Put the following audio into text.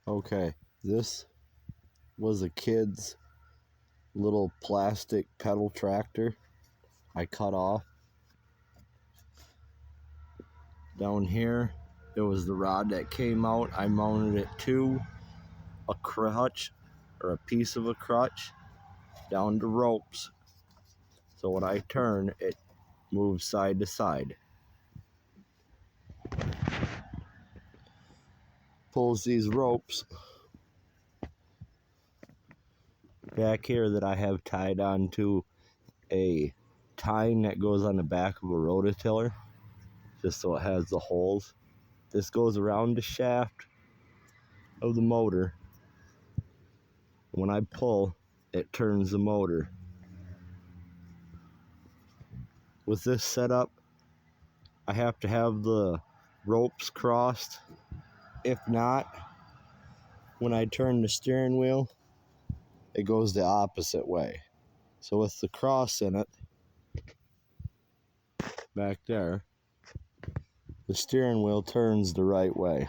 Okay, this was a kid's little plastic pedal tractor I cut off. Down here, it was the rod that came out. I mounted it to a crutch or a piece of a crutch down to ropes. So when I turn, it moves side to side. Pulls these ropes back here that I have tied onto a tine that goes on the back of a rototiller, just so it has the holes. This goes around the shaft of the motor. When I pull, it turns the motor. With this setup, I have to have the ropes crossed. If not, when I turn the steering wheel, it goes the opposite way. So with the cross in it, back there, the steering wheel turns the right way.